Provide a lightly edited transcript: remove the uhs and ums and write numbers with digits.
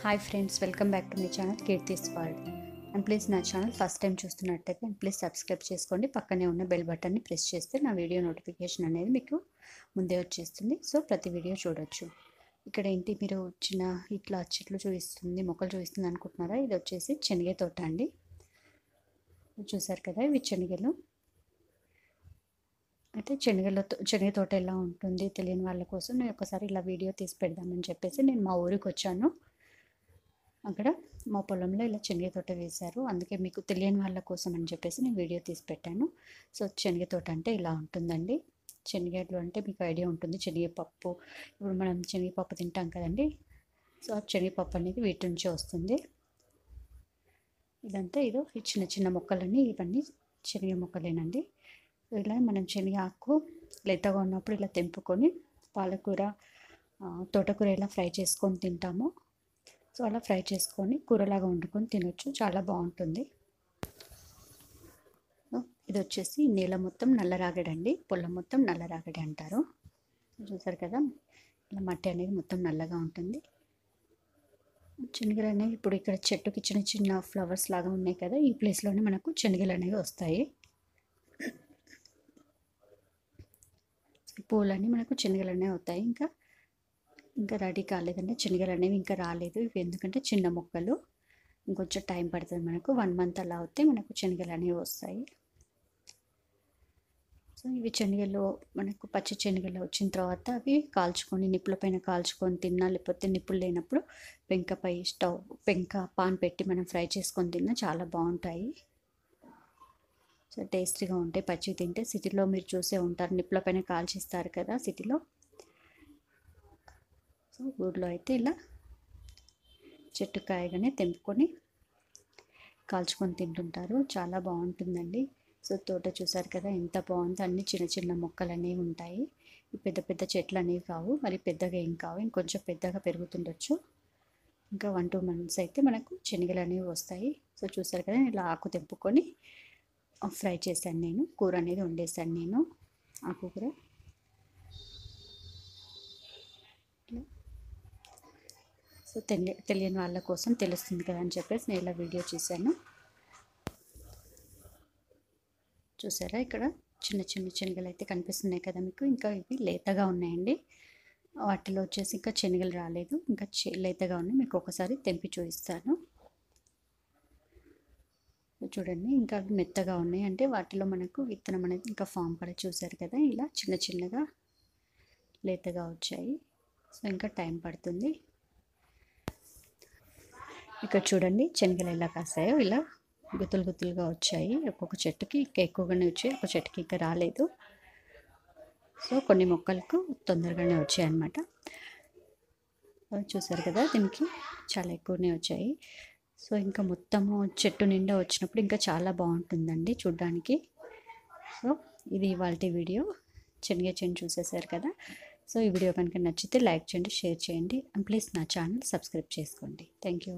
Hi friends, welcome back to my channel Keerthi's world. And please నా channel first time చూస్తున్నట్టయితే and please subscribe చేసుకోండి. పక్కనే ఉన్న bell బటన్ని ప్రెస్ చేస్తే నా వీడియో నోటిఫికేషన్ అనేది మీకు ముందే వచ్చేస్తుంది. సో ప్రతి వీడియో చూడొచ్చు. ఇక్కడ ఏంటి, మీరు చిన్న ఇట్లా చెట్లు చూపిస్తుంది, మొక్కలు చూపిస్తుంది అనుకుంటున్నారా? ఇది వచ్చేసి శనగ తోట అండి. చూసారు కదా, ఇవి శనగలు. అయితే శనగ తోట ఎలా ఉంటుంది తెలియని వాళ్ళ కోసం నేను ఒకసారి ఇలా వీడియో తీసి పెడదామని చెప్పేసి నేను మా ఊరికి వచ్చాను. అక్కడ మా పొలంలో ఇలా శనగ తోట వేశారు, అందుకే మీకు తెలియని వాళ్ళ కోసం అని చెప్పేసి నేను వీడియో తీసి పెట్టాను. సో శనగ తోట అంటే ఇలా ఉంటుందండి. శనగలు అంటే మీకు ఐడియా ఉంటుంది, శనగపప్పు. ఇప్పుడు మనం శనగపప్పు తింటాం కదండి, సో ఆ శనగపప్పు అనేది వీటి నుంచి వస్తుంది. ఇదంతా ఈ చిన్న చిన్న మొక్కలన్నీ ఇవన్నీ శనగ మొక్కలేనండి. ఇలా మనం శనగ ఆకు లేతగా ఉన్నప్పుడు ఇలా తెంపుకొని పాలకూర, తోటకూర ఇలా ఫ్రై చేసుకొని తింటాము. సో అలా ఫ్రై చేసుకొని కూరలాగా వండుకొని తినొచ్చు, చాలా బాగుంటుంది. ఇది వచ్చేసి నేల మొత్తం నల్లరాగడి అండి, పొలం మొత్తం నల్లరాగడి అంటారు. చూసారు కదా, ఇలా మట్టి అనేది మొత్తం నల్లగా ఉంటుంది. శనగలు అనేవి ఇప్పుడు ఇక్కడ చెట్టుకి చిన్న చిన్న ఫ్లవర్స్ లాగా ఉన్నాయి కదా, ఈ ప్లేస్లోనే మనకు శనగలు అనేవి వస్తాయి. పూలన్నీ మనకు శనగలు అనేవి అవుతాయి. ఇంకా రెడీ కాలేదండి, శనగలు అనేవి ఇంకా రాలేదు. ఇవి ఎందుకంటే చిన్న మొక్కలు, ఇంకొంచెం టైం పడుతుంది. మనకు 1 మంత్ అలా అవుతే మనకు శనగలు అనేవి వస్తాయి. సో ఇవి శనగలు మనకు పచ్చి శనగలు వచ్చిన తర్వాత అవి కాల్చుకొని నిప్పుల పైన కాల్చుకొని తిన్నా, లేకపోతే నిప్పులు లేనప్పుడు పెంక పాన్ పెట్టి మనం ఫ్రై చేసుకొని తిన్నా చాలా బాగుంటాయి. సో టేస్టీగా ఉంటాయి పచ్చి తింటే. సిటీలో మీరు చూసే ఉంటారు, నిప్పుల పైన కాల్చిస్తారు కదా సిటీలో. సో ఊర్లో అయితే ఇలా చెట్టు కాయగానే తెంపుకొని కాల్చుకొని తింటుంటారు, చాలా బాగుంటుందండి. సో తోట చూసారు కదా ఎంత బాగుంది, అన్ని చిన్న చిన్న మొక్కలు అనేవి ఉంటాయి. పెద్ద పెద్ద చెట్లు అనేవి కావు, మరి పెద్దగా ఏం కావు, ఇంకొంచెం పెద్దగా పెరుగుతుండొచ్చు. ఇంకా 1-2 మంత్స్ అయితే మనకు శనగలు అనేవి వస్తాయి. సో చూసారు కదా, ఇలా ఆకు తెంపుకొని ఫ్రై చేశాను నేను, కూర అనేది వండేసాను నేను. ఆకు కూర సో తెలియని వాళ్ళ కోసం తెలుస్తుంది కదా అని చెప్పేసి నేను ఇలా వీడియో చేశాను. చూసారా, ఇక్కడ చిన్న చిన్న శనగలు అయితే కనిపిస్తున్నాయి కదా మీకు. ఇంకా ఇవి లేతగా ఉన్నాయండి, వాటిలో వచ్చేసి ఇంకా శనగలు రాలేదు, ఇంకా లేతగా ఉన్నాయి. మీకు ఒకసారి తెంపి చూపిస్తాను చూడండి. ఇంకా అవి మెత్తగా ఉన్నాయి అంటే వాటిలో మనకు విత్తనం అనేది ఇంకా ఫామ్ కూడా. చూసారు కదా, ఇలా చిన్న చిన్నగా లేతగా వచ్చాయి. సో ఇంకా టైం పడుతుంది. ఇక్కడ చూడండి శనగలు ఎలా కాస్తాయో, ఇలా గుత్తులు గుత్తులుగా వచ్చాయి. ఒక్కొక్క చెట్టుకి ఇంకా ఎక్కువగానే వచ్చాయి, ఒక చెట్టుకి ఇంకా రాలేదు. సో కొన్ని మొక్కలకు తొందరగానే వచ్చాయి అన్నమాట. చూసారు కదా, దీనికి చాలా ఎక్కువనే వచ్చాయి. సో ఇంకా మొత్తము చెట్టు నిండా వచ్చినప్పుడు ఇంకా చాలా బాగుంటుందండి చూడ్డానికి. సో ఇది ఇవాల్టి వీడియో. శనగ చేను చూసేసారు కదా. సో ఈ వీడియో కనుక నచ్చితే లైక్ చేయండి, షేర్ చేయండి, అండ్ ప్లీజ్ నా ఛానల్ సబ్స్క్రైబ్ చేసుకోండి. Thank you.